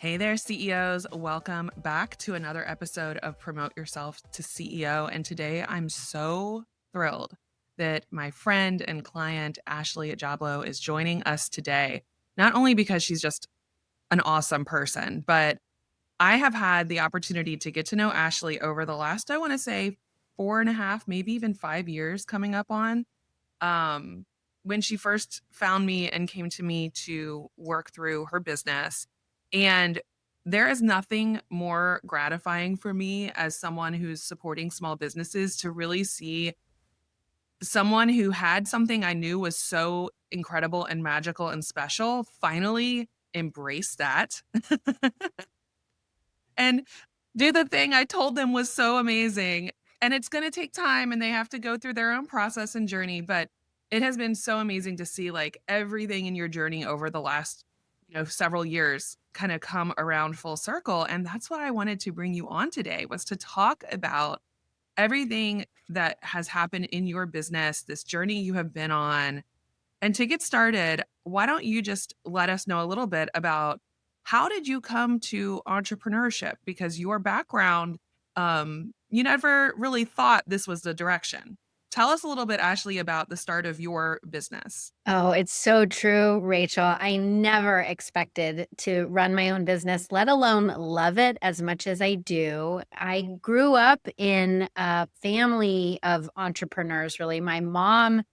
Hey there, CEOs. Welcome back to another episode of Promote Yourself to CEO. And today I'm so thrilled that my friend and client, Ashley Jablow, is joining us today. Not only because she's just an awesome person, but I have had the opportunity to get to know Ashley over the last, I want to say, 4.5, maybe even 5 years coming up on. Um, when she first found me and came to me to work through her business. And there is nothing more gratifying for me as someone who's supporting small businesses to really see someone who had something I knew was so incredible and magical and special finally embrace that and do the thing I told them was so amazing. And it's going to take time and they have to go through their own process and journey. But it has been so amazing to see like everything in your journey over the last, several years kind of come around full circle. And that's what I wanted to bring you on today was to talk about everything that has happened in your business, this journey you have been on, and to get started, why don't you just let us know a little bit about how did you come to entrepreneurship? Because your background, you never really thought this was the direction. Tell us a little bit, Ashley, about the start of your business. Oh, it's so true, Rachel. I never expected to run my own business, let alone love it as much as I do. I grew up in a family of entrepreneurs, really. My mom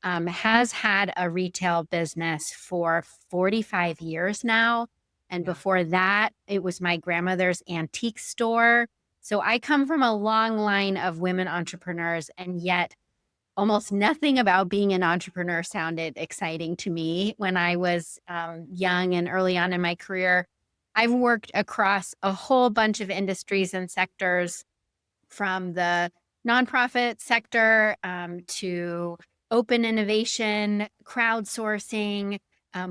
has had a retail business for 45 years now. And Yeah. before that, it was my grandmother's antique store. So I come from a long line of women entrepreneurs, and yet almost nothing about being an entrepreneur sounded exciting to me when I was young and early on in my career. I've worked across a whole bunch of industries and sectors, from the nonprofit sector to open innovation, crowdsourcing,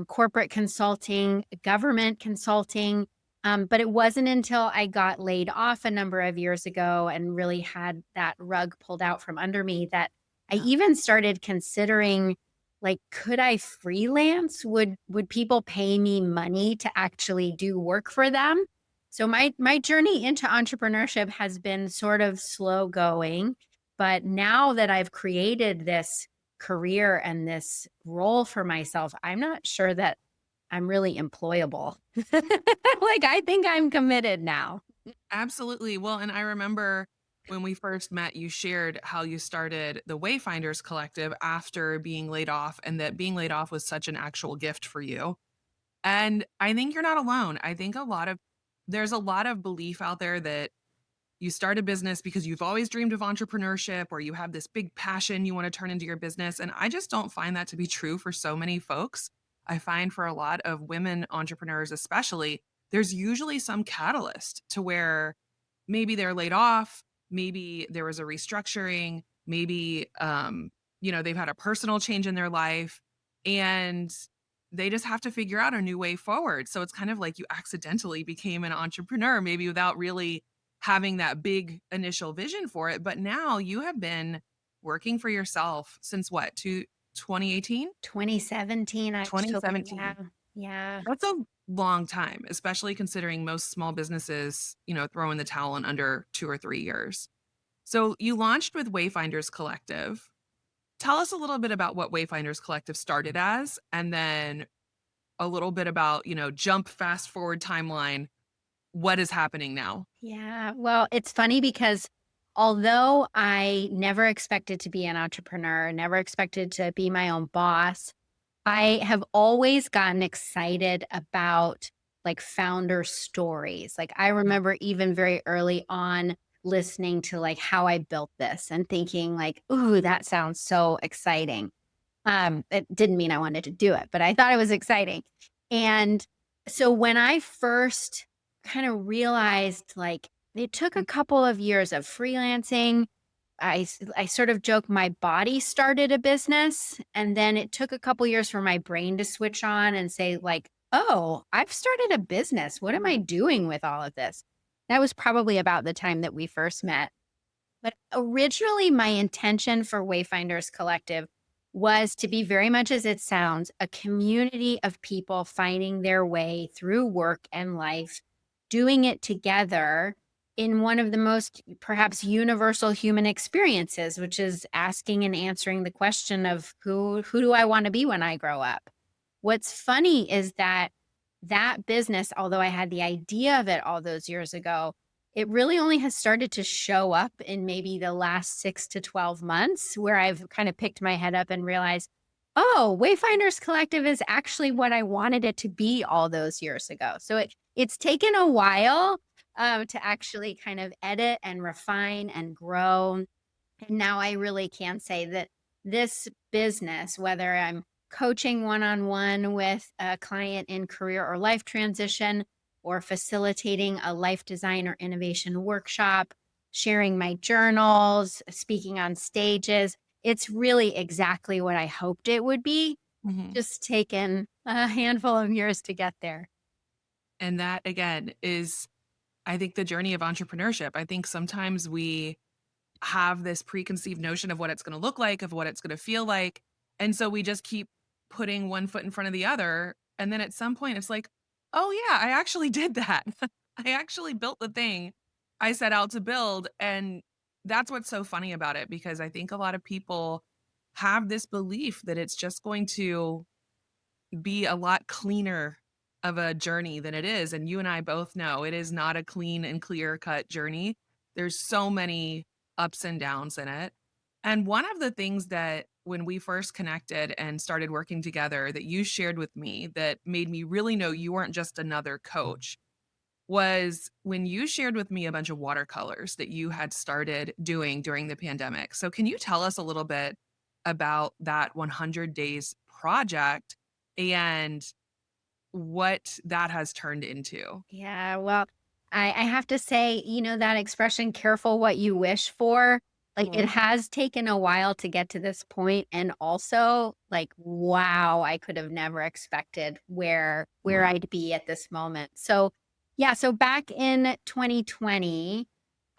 corporate consulting, government consulting. But it wasn't until I got laid off a number of years ago and really had that rug pulled out from under me that I Yeah. even started considering, like, could I freelance? Would people pay me money to actually do work for them? So my journey into entrepreneurship has been sort of slow going, but now that I've created this career and this role for myself, I'm not sure that I'm really employable. Like, I think I'm committed now. Absolutely. Well, and I remember when we first met, you shared how you started the Wayfinders Collective after being laid off, and that being laid off was such an actual gift for you. And I think you're not alone. I think there's a lot of belief out there that you start a business because you've always dreamed of entrepreneurship or you have this big passion you want to turn into your business. And I just don't find that to be true for so many folks. I find for a lot of women entrepreneurs, especially, there's usually some catalyst to where maybe they're laid off, maybe there was a restructuring, maybe they've had a personal change in their life and they just have to figure out a new way forward. So it's kind of like you accidentally became an entrepreneur, maybe without really having that big initial vision for it. But now you have been working for yourself since what, 2018? 2017, actually. Yeah. 2017. Yeah. That's a long time, especially considering most small businesses, throw in the towel in under 2 or 3 years. So you launched with Wayfinders Collective. Tell us a little bit about what Wayfinders Collective started as, and then a little bit about, jump fast forward timeline. What is happening now? Yeah. Well, it's funny because although I never expected to be an entrepreneur, never expected to be my own boss, I have always gotten excited about, like, founder stories. Like, I remember even very early on listening to, like, how I built this and thinking, like, "Ooh, that sounds so exciting." It didn't mean I wanted to do it, but I thought it was exciting. And so when I first kind of realized, like, it took a couple of years of freelancing. I sort of joke my body started a business, and then it took a couple years for my brain to switch on and say, like, "Oh, I've started a business. What am I doing with all of this?" That was probably about the time that we first met. But originally, my intention for Wayfinders Collective was to be, very much as it sounds, a community of people finding their way through work and life doing it together in one of the most perhaps universal human experiences, which is asking and answering the question of who do I want to be when I grow up? What's funny is that that business, although I had the idea of it all those years ago, it really only has started to show up in maybe the last 6 to 12 months where I've kind of picked my head up and realized, oh, Wayfinders Collective is actually what I wanted it to be all those years ago. So it's taken a while to actually kind of edit and refine and grow. And now I really can say that this business, whether I'm coaching one on one with a client in career or life transition, or facilitating a life design or innovation workshop, sharing my journals, speaking on stages, it's really exactly what I hoped it would be, Mhm. just taken a handful of years to get there. And that again is, I think, the journey of entrepreneurship. I think sometimes we have this preconceived notion of what it's gonna look like, of what it's gonna feel like, and so we just keep putting one foot in front of the other, and then at some point it's like, "Oh yeah, I actually did that. I actually built the thing I set out to build," and that's what's so funny about it because I think a lot of people have this belief that it's just going to be a lot cleaner of a journey than it is, and you and I both know it is not a clean and clear cut journey. There's so many ups and downs in it. And one of the things that when we first connected and started working together that you shared with me that made me really know you weren't just another coach was when you shared with me a bunch of watercolors that you had started doing during the pandemic. So can you tell us a little bit about that 100 days project and what that has turned into? Yeah, well, I have to say, that expression, careful what you wish for, like it Mhm. has taken a while to get to this point. And also, like, wow, I could have never expected where I'd be at this moment. So yeah, so back in 2020,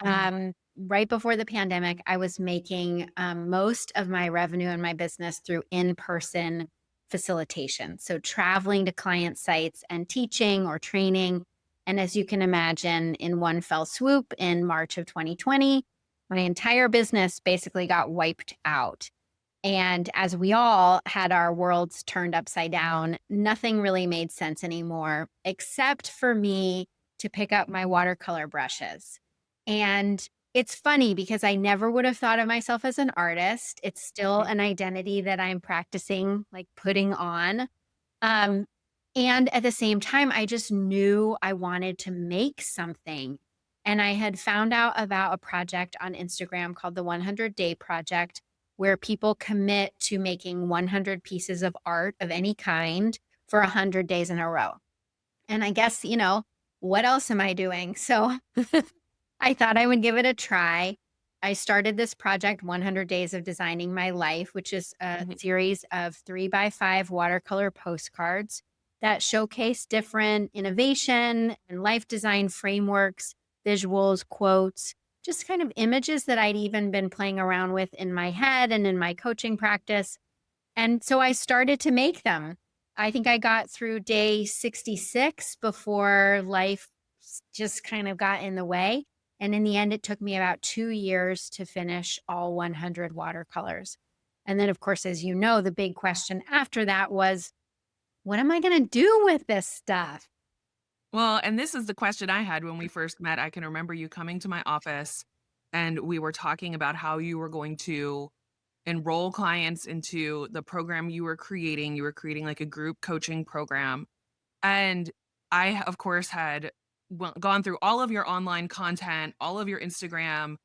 Mhm. right before the pandemic, I was making most of my revenue in my business through in-person facilitation. So traveling to client sites and teaching or training. And as you can imagine, in one fell swoop in March of 2020, my entire business basically got wiped out. And as we all had our worlds turned upside down, nothing really made sense anymore, except for me to pick up my watercolor brushes. And it's funny because I never would have thought of myself as an artist. It's still Mhm. an identity that I'm practicing, like putting on. Um, and at the same time, I just knew I wanted to make something. And I had found out about a project on Instagram called the 100 Day Project, where people commit to making 100 pieces of art of any kind for 100 days in a row. And I guess, what else am I doing? So I thought I would give it a try. I started this project, 100 Days of Designing My Life, which is a Mhm. series of 3x5 watercolor postcards that showcase different innovation and life design frameworks, visuals, quotes, just kind of images that I'd even been playing around with in my head and in my coaching practice. And so I started to make them. I think I got through day 66 before life just kind of got in the way. And in the end, it took me about 2 years to finish all 100 watercolors. And then, of course, as you know, the big question after that was, what am I going to do with this stuff? Well, and this is the question I had when we first met. I can remember you coming to my office and we were talking about how you were going to enroll clients into the program you were creating. You were creating like a group coaching program. And I, of course, had gone through all of your online content, all of your Instagram.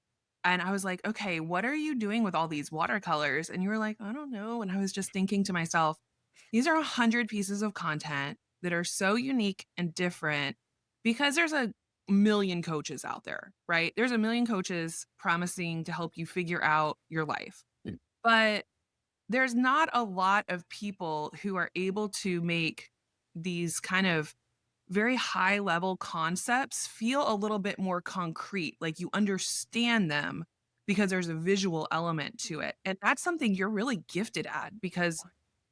And I was like, okay, what are you doing with all these watercolors? And you were like, I don't know. And I was just thinking to myself, these are 100 pieces of content that are so unique and different because there's a million coaches out there, right? There's a million coaches promising to help you figure out your life. But there's not a lot of people who are able to make these kind of very high level concepts feel a little bit more concrete, like you understand them because there's a visual element to it. And that's something you're really gifted at because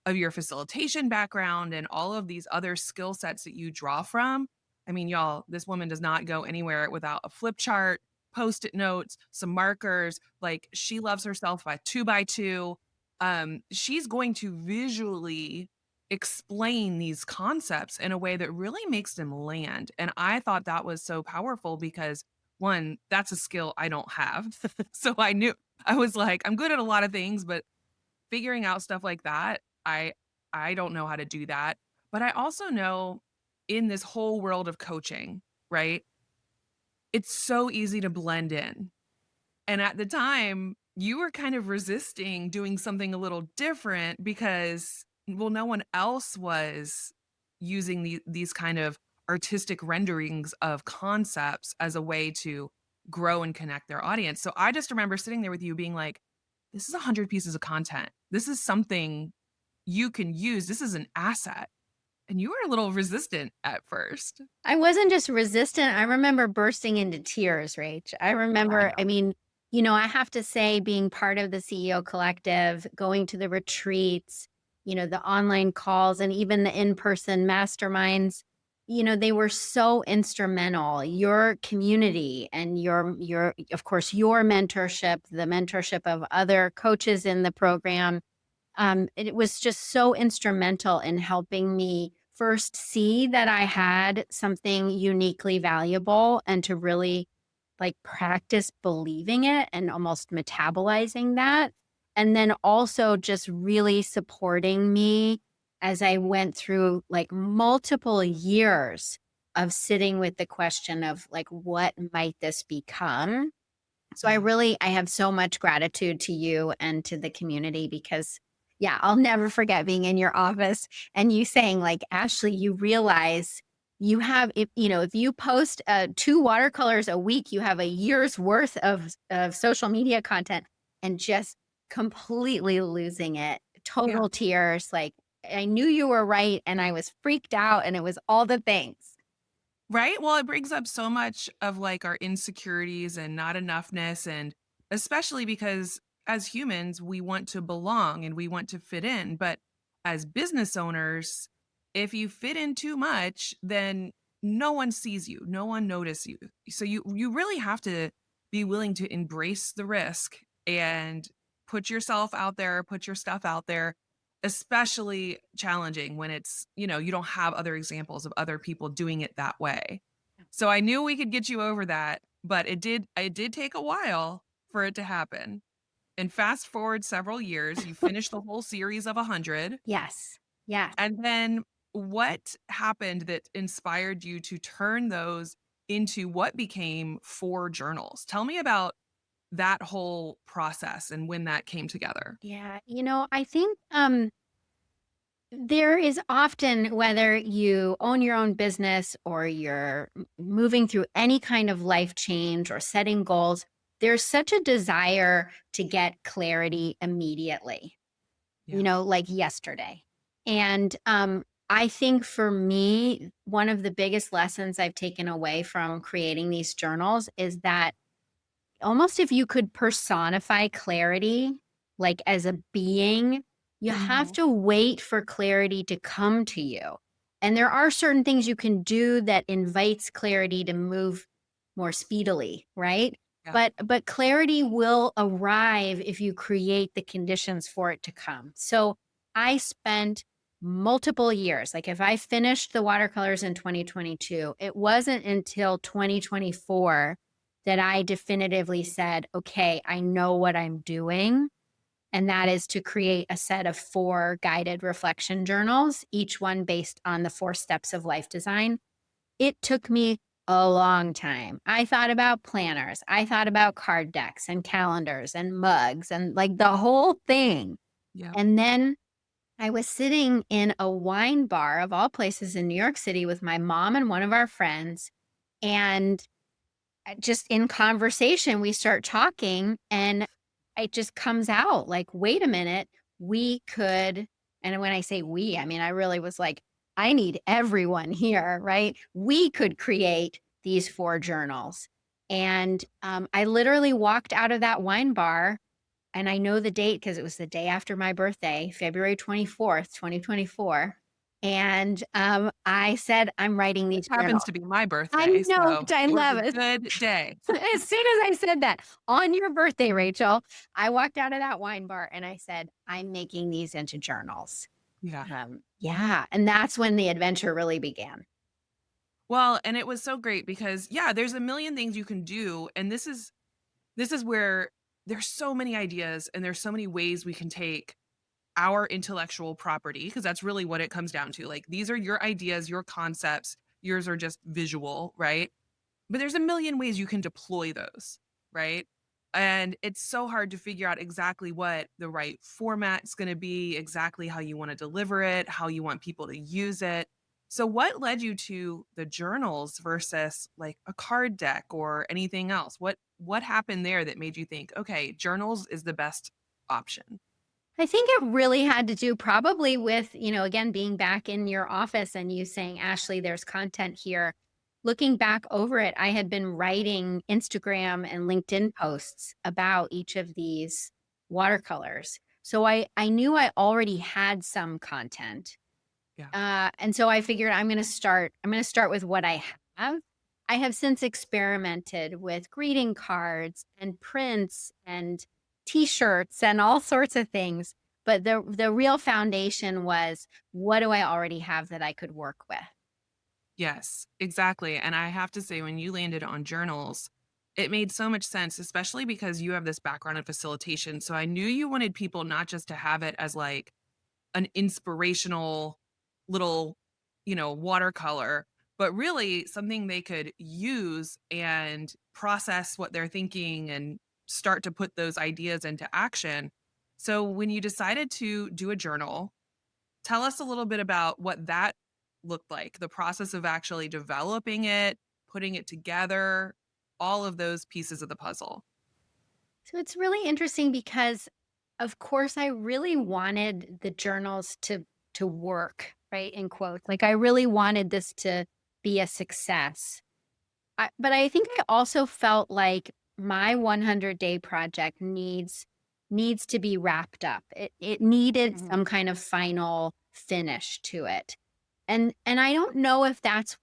of your facilitation background and all of these other skill sets that you draw from. I mean, y'all, this woman does not go anywhere without a flip chart, post-it notes, some markers. Like, she loves herself by 2 by 2. She's going to visually explain these concepts in a way that really makes them land, and I thought that was so powerful because, 1, that's a skill I don't have. So I knew I was like, I'm good at a lot of things, but figuring out stuff like that, I don't know how to do that. But I also know in this whole world of coaching, right? It's so easy to blend in. And at the time, you were kind of resisting doing something a little different because, well, no one else was using these kind of artistic renderings of concepts as a way to grow and connect their audience. So I just remember sitting there with you being like, this is 100 pieces of content. This is something you can use. This is an asset. And you were a little resistant at first. I wasn't just resistant, I remember bursting into tears, Rach. I Yeah, I remember, I know. mean, I have to say being part of the CEO collective, going to the retreats, the online calls and even the in-person masterminds, they were so instrumental. Your community and your of course your mentorship, the mentorship of other coaches in the program, it was just so instrumental in helping me first see that I had something uniquely valuable and to really like practice believing it and almost metabolizing that. And then also just really supporting me as I went through like multiple years of sitting with the question of like, what might this become? So Mhm. I have so much gratitude to you and to the community because yeah, I'll never forget being in your office and you saying like, Ashley, you realize you have if you post 2 watercolors a week, you have a year's worth of social media content and just completely losing it. Yeah. Total tears. Like I knew you were right and I was freaked out and it was all the things. Right? Well, it brings up so much of, like, our insecurities and not enoughness, and especially because as humans, we want to belong and we want to fit in, but as business owners, if you fit in too much, then no one sees you, no one notice you. So you really have to be willing to embrace the risk and put yourself out there, put your stuff out there, especially challenging when it's, you don't have other examples of other people doing it that way. So I knew we could get you over that, but it did take a while for it to happen. And fast forward several years, you finished the whole series of 100. Yes. Yes. And then what happened that inspired you to turn those into what became 4 journals? Tell me about that whole process and when that came together. Yeah. I think there is often, whether you own your own business or you're moving through any kind of life change or setting goals, there's such a desire to get clarity immediately, Yeah. like yesterday. And I think for me, one of the biggest lessons I've taken away from creating these journals is that almost if you could personify clarity, like as a being, you have Mhm. to wait for clarity to come to you. And there are certain things you can do that invites clarity to move more speedily, right? Yeah. But clarity will arrive if you create the conditions for it to come. So I spent multiple years. Like if I finished the watercolors in 2022, it wasn't until 2024 that I definitively said, okay, I know what I'm doing. And that is to create a set of 4 guided reflection journals, each one based on the 4 steps of life design. It took me a long time. I thought about planners, I thought about card decks and calendars and mugs and like the whole thing. Yeah. And then I was sitting in a wine bar of all places in New York City with my mom and one of our friends. And just in conversation, we start talking and it just comes out like, wait a minute, we could. And when I say we, I mean, I really was like, I need everyone here, right? We could create these 4 journals. And I literally walked out of that wine bar and I know the date because it was the day after my birthday, February 24th, 2024. And, I said, "I'm writing Which these happens journals." to be my I birthday, know, so which I it was a love it. good day. As soon as I said that, "On your birthday, Rachel," I walked out of that wine bar and I said, "I'm making these into journals." Yeah. Yeah, and that's when the adventure really began. Well, and it was so great because, yeah, there's a million things you can do, and this is where there's so many ideas and there's so many ways we can take our intellectual property, because that's really what it comes down to. Like, these are your ideas, your concepts, yours are just visual, right? But there's a million ways you can deploy those, right? And it's so hard to figure out exactly what the right format's going to be, exactly how you want to deliver it, how you want people to use it. So what led you to the journals versus like a card deck or anything else? What happened there that made you think, "Okay, journals is the best option?" I think it really had to do probably with, again, being back in your office and you saying, "Ashley, there's content here." Looking back over it, I had been writing Instagram and LinkedIn posts about each of these watercolors. So I knew I already had some content. Yeah. And so I figured I'm going to start with what I have. I have since experimented with greeting cards and prints and t-shirts and all sorts of things, but the real foundation was, what do I already have that I could work with? Yes, exactly, and I have to say when you landed on journals, it made so much sense, especially because you have this background in facilitation, so I knew you wanted people not just to have it as, like, an inspirational little, watercolor, but really something they could use and process what they're thinking and start to put those ideas into action. So when you decided to do a journal, tell us a little bit about what that looked like, the process of actually developing it, putting it together, all of those pieces of the puzzle. So it's really interesting because of course I really wanted the journals to work, right? In quotes. Like I really wanted this to be a success. But I think I also felt like my 100-day project needs to be wrapped up. It needed Mhm. some kind of final finish to it. And I don't know if that's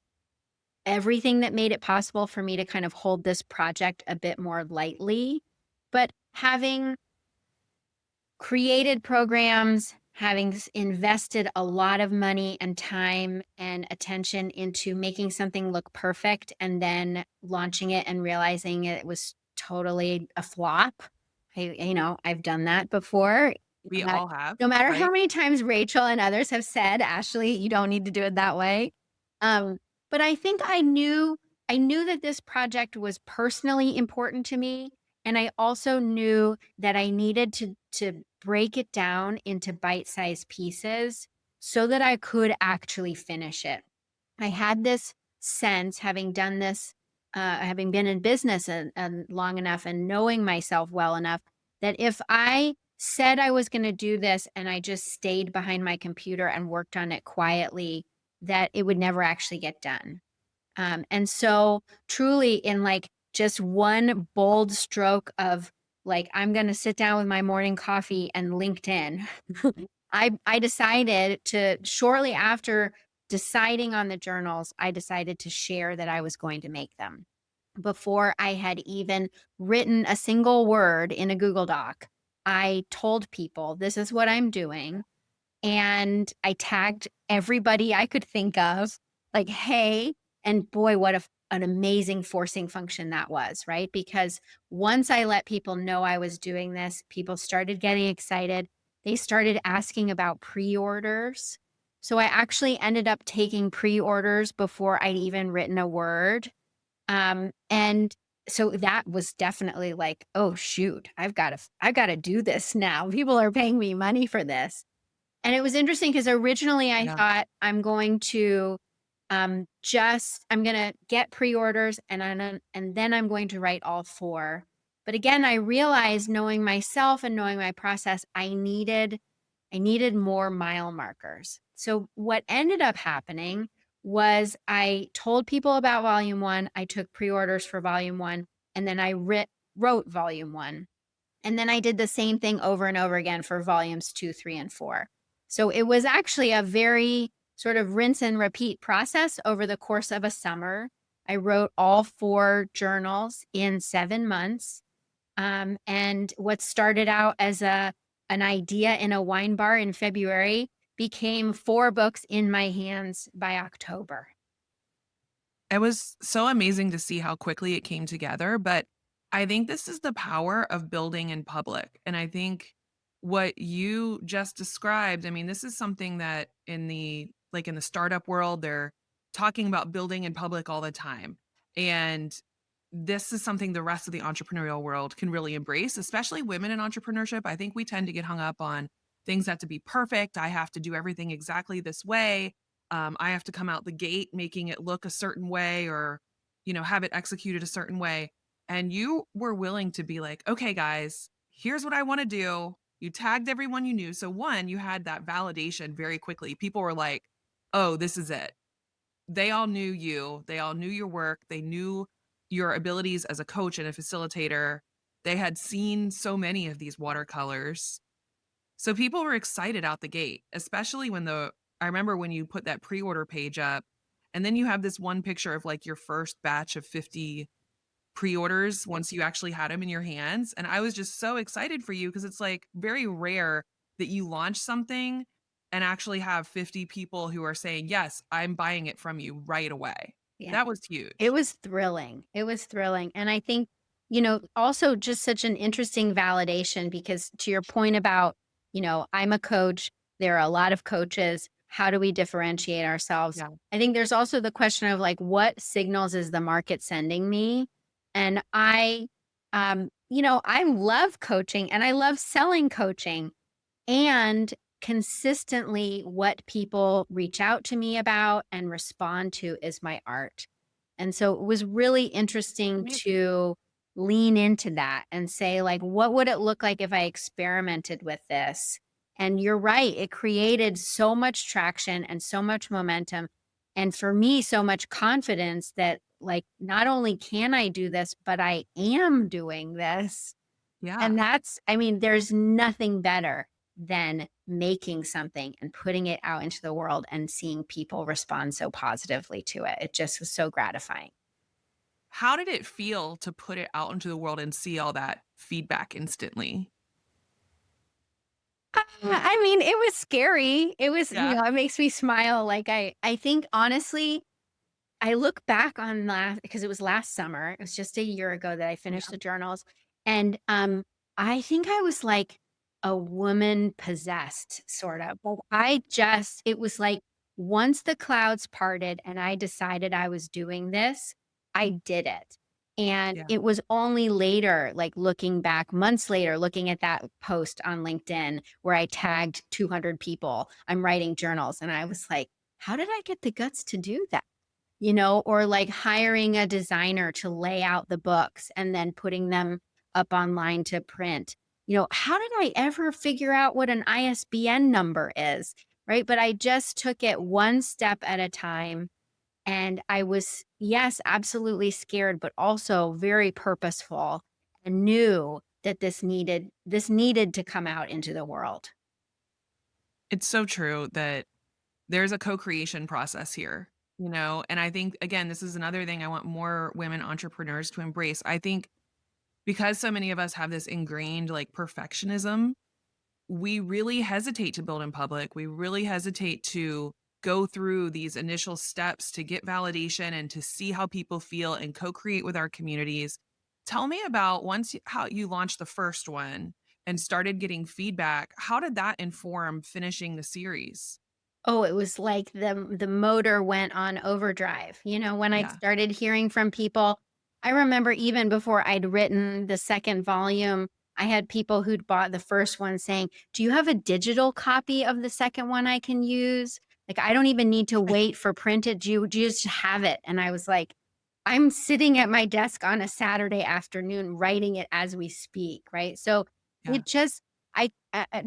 everything that made it possible for me to kind of hold this project a bit more lightly, but having created programs, having invested a lot of money and time and attention into making something look perfect and then launching it and realizing it was totally a flop. I've done that before. We No mat- all have, no matter how right? many times Rachel and others have said, "Ashley, you don't need to do it that way." Um, but I think I knew that this project was personally important to me, and I also knew that I needed to break it down into bite-sized pieces so that I could actually finish it. I had this sense, having done this, having been in business and long enough and knowing myself well enough, that if I said I was going to do this and I just stayed behind my computer and worked on it quietly, that it would never actually get done. And so truly in like just one bold stroke of like, I'm going to sit down with my morning coffee and LinkedIn. I decided to shortly after deciding on the journals, I decided to share that I was going to make them. Before I had even written a single word in a Google Doc, I told people, this is what I'm doing. And I tagged everybody I could think of, like, "Hey," and boy, what an amazing forcing function that was, right? Because once I let people know I was doing this, people started getting excited. They started asking about pre-orders. So I actually ended up taking pre-orders before I'd even written a word. And so that was definitely like, "Oh, shoot, I've gotta do this now. People are paying me money for this." And it was interesting because originally I Yeah. thought I'm gonna get pre-orders and then I'm going to write all 4. But again, I realized knowing myself and knowing my process, I needed more mile markers. So what ended up happening was I told people about volume 1, I took pre-orders for volume 1, and then I wrote volume 1. And then I did the same thing over and over again for volumes 2, 3, and 4. So it was actually a very sort of rinse and repeat process over the course of a summer. I wrote all 4 journals in 7 months. And what started out as an idea in a wine bar in February became 4 books in my hands by October. It was so amazing to see how quickly it came together, but I think this is the power of building in public, and I think what you just described, I mean, this is something that in the startup world, they're talking about building in public all the time, and this is something the rest of the entrepreneurial world can really embrace, especially women in entrepreneurship. I think we tend to get hung up on things have to be perfect, I have to do everything exactly this way, I have to come out the gate making it look a certain way or, have it executed a certain way. And you were willing to be like, okay, guys, here's what I want to do. You tagged everyone you knew. So, one, you had that validation very quickly. People were like, oh, this is it. They all knew you, they all knew your work, they knew your abilities as a coach and a facilitator. They had seen so many of these watercolors. So people were excited out the gate, especially when I remember when you put that pre-order page up, and then you have this one picture of, like, your first batch of 50 pre-orders once you actually had them in your hands, and I was just so excited for you because it's, like, very rare that you launch something and actually have 50 people who are saying, "Yes, I'm buying it from you right away." Yeah. That was It huge. was thrilling. It was thrilling. And I think, also just such an interesting validation because to your point about, I'm a coach, there are a lot of coaches. How do we differentiate ourselves? Yeah. I think there's also the question of like, what signals is the market sending me? And I love coaching and I love selling coaching. And consistently, what people reach out to me about and respond to is my art. And so it was really interesting Amazing. to lean into that and say, like, what would it look like if I experimented with this? And you're right, it created so much traction and so much momentum. And for me, so much confidence that, like, not only can I do this, but I am doing this. And Yeah. I mean, there's nothing better than making something and putting it out into the world and seeing people respond so positively to it. It just was so gratifying. How did it feel to put it out into the world and see all that feedback instantly? I mean, it was scary. It was, Yeah. it makes me smile. Like I think honestly, I look back on last because it was last summer. It was just a year ago that I finished Yeah. the journals, and, I think I was like a woman possessed, sort of. But it was like once the clouds parted and I decided I was doing this, I did it. And Yeah. it was only later, like looking back, months later, looking at that post on LinkedIn where I tagged 200 people. I'm writing journals, and I was like, how did I get the guts to do that? Or like hiring a designer to lay out the books and then putting them up online to print. How did I ever figure out what an ISBN number is? Right. But I just took it one step at a time. And I was, yes, absolutely scared, but also very purposeful and knew that this needed to come out into the world. It's so true that there's a co-creation process here, and I think, again, this is another thing I want more women entrepreneurs to embrace. I think because so many of us have this ingrained, like, perfectionism, we really hesitate to build in public. We really hesitate to go through these initial steps to get validation and to see how people feel and co-create with our communities. Tell me about how you launched the first one and started getting feedback. How did that inform finishing the series? Oh, it was like the motor went on overdrive. When I Yeah. started hearing from people, I remember even before I'd written the second volume, I had people who'd bought the first one saying, "Do you have a digital copy of the second one I can use? Like, I don't even need to wait for printed. Do you just have it?" And I was like, I'm sitting at my desk on a Saturday afternoon writing it as we speak, right? So Yeah. it just,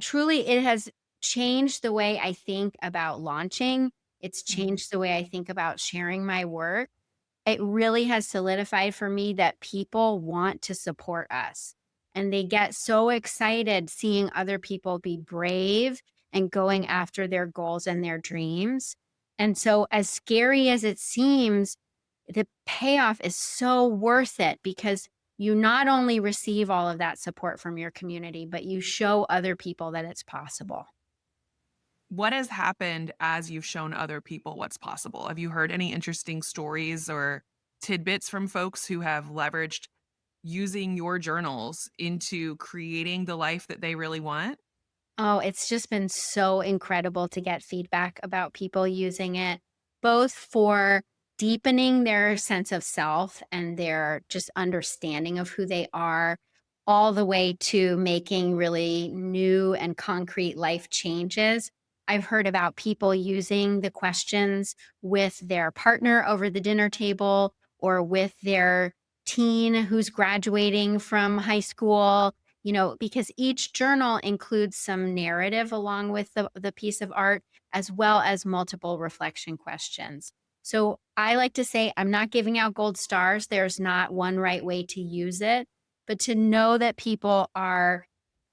truly, it has changed the way I think about launching. It's Mhm. changed the way I think about sharing my work. It really has solidified for me that people want to support us. And they get so excited seeing other people be brave and going after their goals and their dreams. And so, as scary as it seems, the payoff is so worth it because you not only receive all of that support from your community, but you show other people that it's possible. What has happened as you've shown other people what's possible? Have you heard any interesting stories or tidbits from folks who have leveraged using your journals into creating the life that they really want? Oh, it's just been so incredible to get feedback about people using it, both for deepening their sense of self and their just understanding of who they are, all the way to making really new and concrete life changes. I've heard about people using the questions with their partner over the dinner table or with their teen who's graduating from high school, because each journal includes some narrative along with the piece of art, as well as multiple reflection questions. So I like to say, I'm not giving out gold stars. There's not one right way to use it, but to know that people are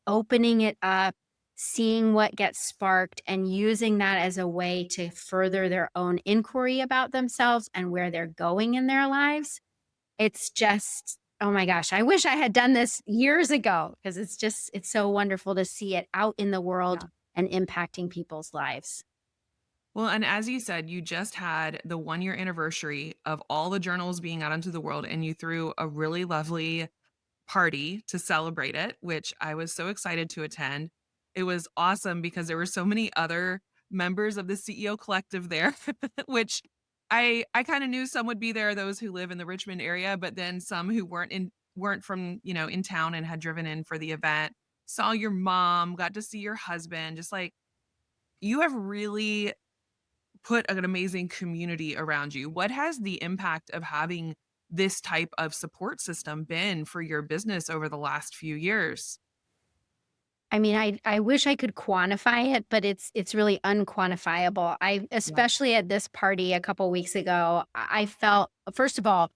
opening it up, seeing what gets sparked, and using that as a way to further their own inquiry about themselves and where they're going in their lives. It's just, oh my gosh, I wish I had done this years ago because it's so wonderful to see it out in the world Yeah. and impacting people's lives. Well, and as you said, you just had the 1 year anniversary of all the journals being out into the world, and you threw a really lovely party to celebrate it, which I was so excited to attend. It was awesome because there were so many other members of the CEO collective there, which I kind of knew some would be there, those who live in the Richmond area, but then some who weren't from, in town and had driven in for the event. Saw your mom, got to see your husband, just like you have really put an amazing community around you. What has the impact of having this type of support system been for your business over the last few years? I mean, I wish I could quantify it, but it's really unquantifiable. I Yeah. especially at this party a couple weeks ago, I felt, first of all,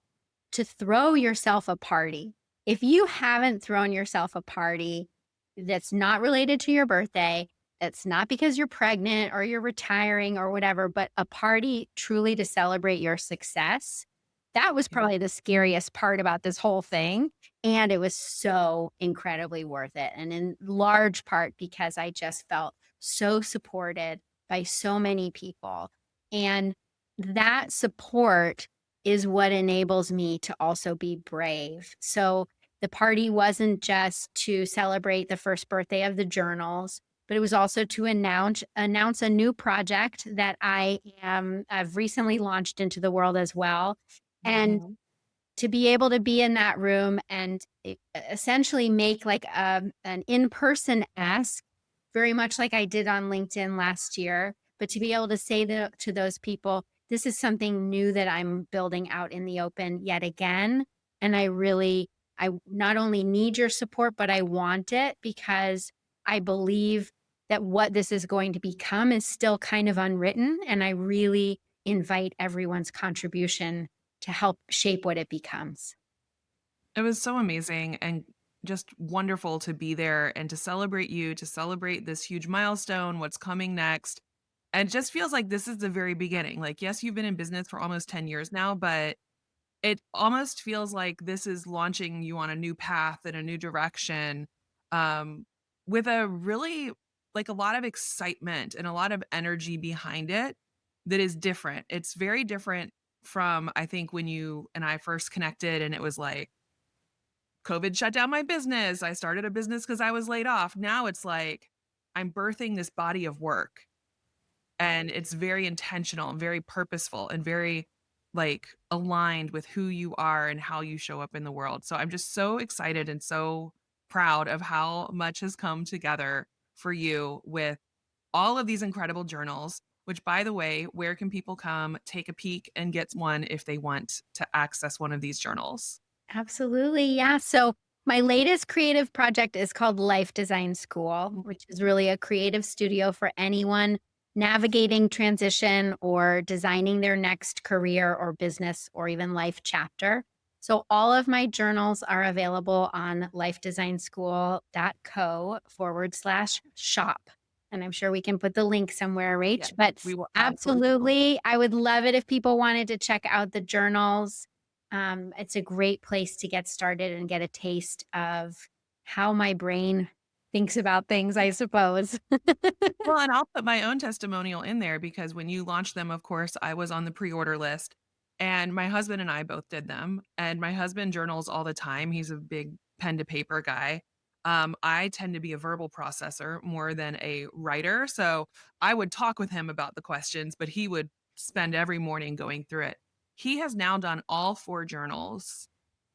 to throw yourself a party. If you haven't thrown yourself a party that's not related to your birthday, that's not because you're pregnant or you're retiring or whatever, but a party truly to celebrate your success, that was Yeah. probably the scariest part about this whole thing. And it was so incredibly worth it. And in large part because I just felt so supported by so many people. And that support is what enables me to also be brave. So the party wasn't just to celebrate the first birthday of the journals, but it was also to announce a new project that I've recently launched into the world as well. And Mhm. to be able to be in that room and essentially make like an in-person ask, very much like I did on LinkedIn last year, but to be able to say to those people, this is something new that I'm building out in the open yet again. And I not only need your support, but I want it because I believe that what this is going to become is still kind of unwritten. And I really invite everyone's contribution to help shape what it becomes. It was so amazing and just wonderful to be there and to celebrate you, to celebrate this huge milestone, what's coming next. And it just feels like this is the very beginning. Like, yes, you've been in business for almost 10 years now, but it almost feels like this is launching you on a new path and a new direction, um, with a really like, a lot of excitement and a lot of energy behind it that is different. It's very different from, I think, when you and I first connected and it was like, COVID shut down my business. I started a business because I was laid off. Now it's like, I'm birthing this body of work. And it's very intentional and very purposeful and very, like, aligned with who you are and how you show up in the world. So I'm just so excited and so proud of how much has come together for you with all of these incredible journals, which, by the way, where can people come take a peek and get one if they want to access one of these journals? Absolutely. Yeah. So, my latest creative project is called Life Design School, which is really a creative studio for anyone navigating transition or designing their next career or business or even life chapter. So, all of my journals are available on lifedesignschool.co/shop. And I'm sure we can put the link somewhere, Yeah, Rach, but we will absolutely put the link. absolutely, I would love it if people wanted to check out the journals. It's a great place to get started and get a taste of how my brain thinks about things, I suppose. Well, and I'll put my own testimonial in there because when you launched them, of course, I was on the pre-order list, and my husband and I both did them, and my husband journals all the time. He's a big pen to paper guy. I tend to be a verbal processor more than a writer, so I would talk with him about the questions, but he would spend every morning going through it. He has now done all 4 journals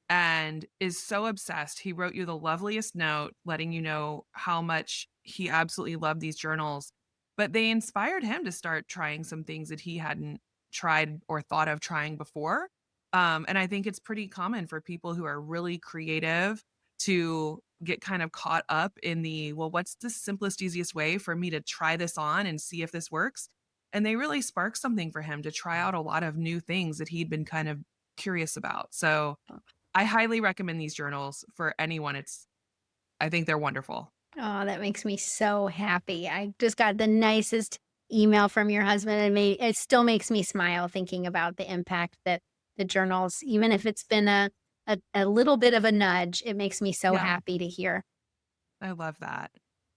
and is so obsessed. He wrote you the loveliest note letting you know how much he absolutely loved these journals, but they inspired him to start trying some things that he hadn't tried or thought of trying before. And I think it's pretty common for people who are really creative to get kind of caught up in the, well, what's the simplest, easiest way for me to try this on and see if this works? And they really sparked something for him to try out a lot of new things that he'd been kind of curious about. So I highly recommend these journals for anyone. I think they're wonderful. Oh, that makes me so happy. I just got the nicest email from your husband and it still makes me smile thinking about the impact that the journals, even if it's been a little bit of a nudge, it makes me so Yeah, happy to hear. I love that.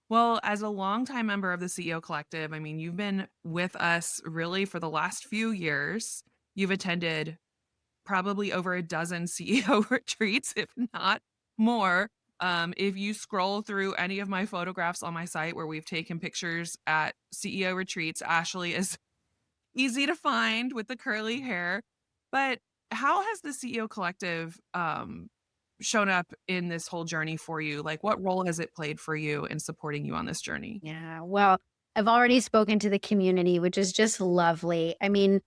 Well, as a longtime member of the CEO Collective, I mean, you've been with us really for the last few years. You've attended probably over a dozen CEO retreats, if not more. If you scroll through any of my photographs on my site where we've taken pictures at CEO retreats, Ashley is easy to find with the curly hair. But how has the CEO Collective, shown up in this whole journey for you? Like, what role has it played for you in supporting you on this journey? Yeah. Well, I've already spoken to the community, which is just lovely. I mean,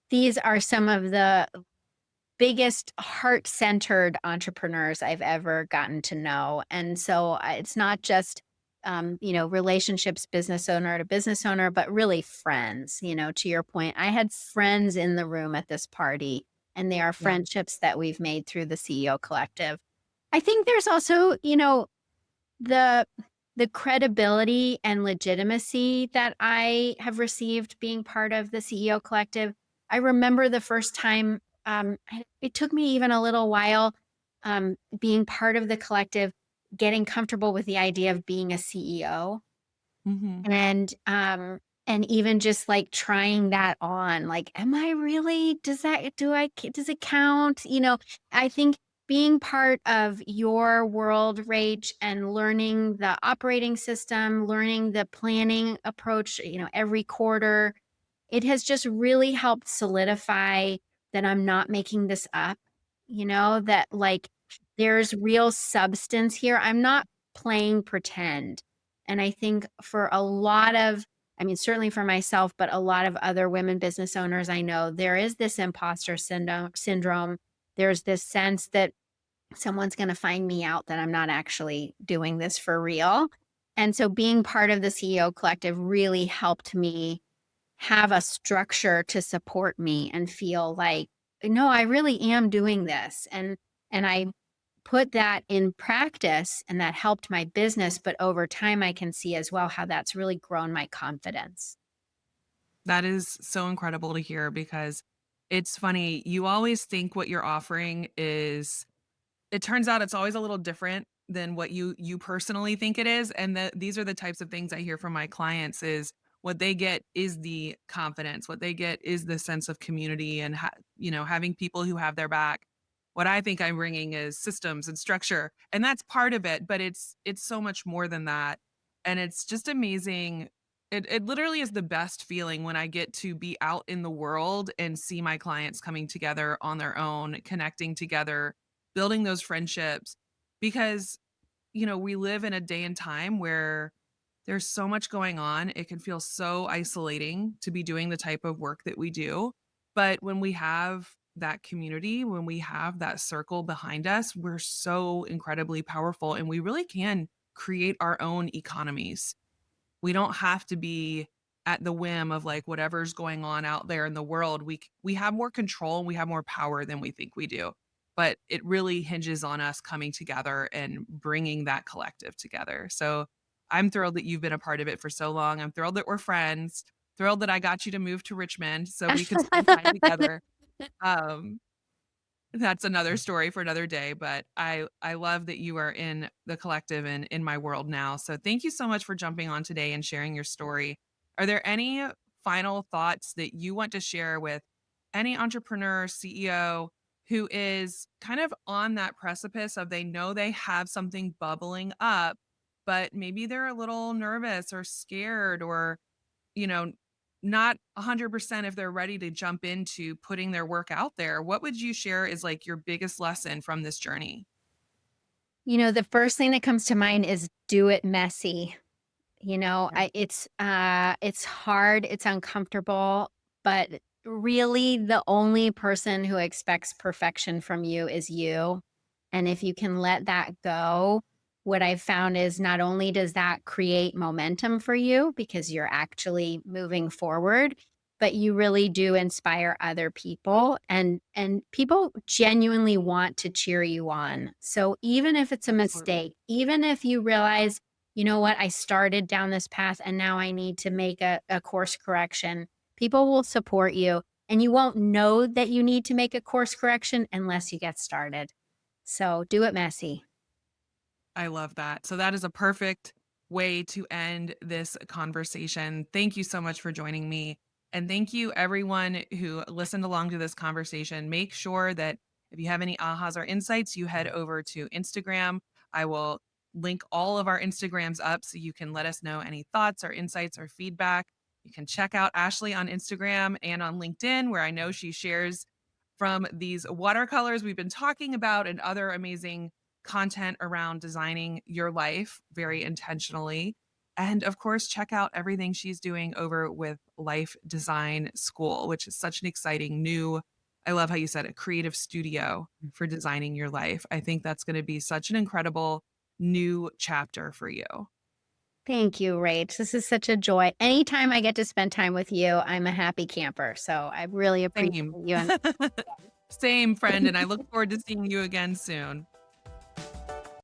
these are some of the biggest heart-centered entrepreneurs I've ever gotten to know, and so, it's not just, relationships, business owner to business owner, but really friends, to your point. I had friends in the room at this party, and they are Yeah. friendships that we've made through the CEO Collective. I think there's also, the the credibility and legitimacy that I have received being part of the CEO Collective. I remember the first time, it took me even a little while, being part of the collective, getting comfortable with the idea of being a CEO. Mhm. And even just, like, trying that on, like, "Am I really does it count?" I think being part of your world, Rach, and learning the operating system, learning the planning approach, every quarter, it has just really helped solidify that I'm not making this up, that, like, there's real substance here. I'm not playing pretend. And I think for a lot of I mean, certainly for myself, but a lot of other women business owners I know, there is this imposter syndrome. There's this sense that someone's gonna find me out that I'm not actually doing this for real. And so being part of the CEO Collective really helped me have a structure to support me and feel like, "No, I really am doing this." And I put that in practice, and that helped my business, but over time, I can see as well how that's really grown my confidence. That is so incredible to hear because it's funny, you always think what you're offering is it turns out it's always a little different than what you personally think it is, and that these are the types of things I hear from my clients is what they get is the confidence, what they get is the sense of community and having people who have their back. What I think I'm bringing is systems and structure, and that's part of it, but it's so much more than that, and it's just amazing. It literally is the best feeling when I get to be out in the world and see my clients coming together on their own, connecting together, building those friendships because, we live in a day and time where there's so much going on. It can feel so isolating to be doing the type of work that we do. But when we have that community, when we have that circle behind us, we're so incredibly powerful and we really can create our own economies. We don't have to be at the whim of like whatever's going on out there in the world. We have more control and we have more power than we think we do. But it really hinges on us coming together and bringing that collective together. So I'm thrilled that you've been a part of it for so long. I'm thrilled that we're friends, thrilled that I got you to move to Richmond so we could spend time together. Um, that's another story for another day, but I love that you are in the collective and in my world now. So thank you so much for jumping on today and sharing your story. Are there any final thoughts that you want to share with any entrepreneur, CEO who is kind of on that precipice of they know they have something bubbling up, but maybe they're a little nervous or scared or you know, not 100% if they're ready to jump into putting their work out there. What would you share is like your biggest lesson from this journey? The first thing that comes to mind is do it messy. Yeah. It's hard, it's uncomfortable, but really the only person who expects perfection from you is you. And if you can let that go, what I've found is not only does that create momentum for you because you're actually moving forward, but you really do inspire other people and people genuinely want to cheer you on. So even if it's a Absolutely. mistake, even if you realize you know what? I started down this path and now I need to make a course correction. People will support you and you won't know that you need to make a course correction unless you get started. So do it messy. I love that. So that is a perfect way to end this conversation. Thank you so much for joining me. And thank you everyone who listened along to this conversation. Make sure that if you have any ahas or insights, you head over to Instagram. I will link all of our Instagrams up so you can let us know any thoughts or insights or feedback. You can check out Ashley on Instagram and on LinkedIn, where I know she shares from these watercolors we've been talking about and other amazing content around designing your life very intentionally. And of course, check out everything she's doing over with Life Design School, which is such an exciting new, I love how you said it, creative studio for designing your life. I think that's going to be such an incredible new chapter for you. Thank you, Rach. This is such a joy. Anytime I get to spend time with you, I'm a happy camper. So I really appreciate Same. you. And Same friend. And I look forward to seeing you again soon.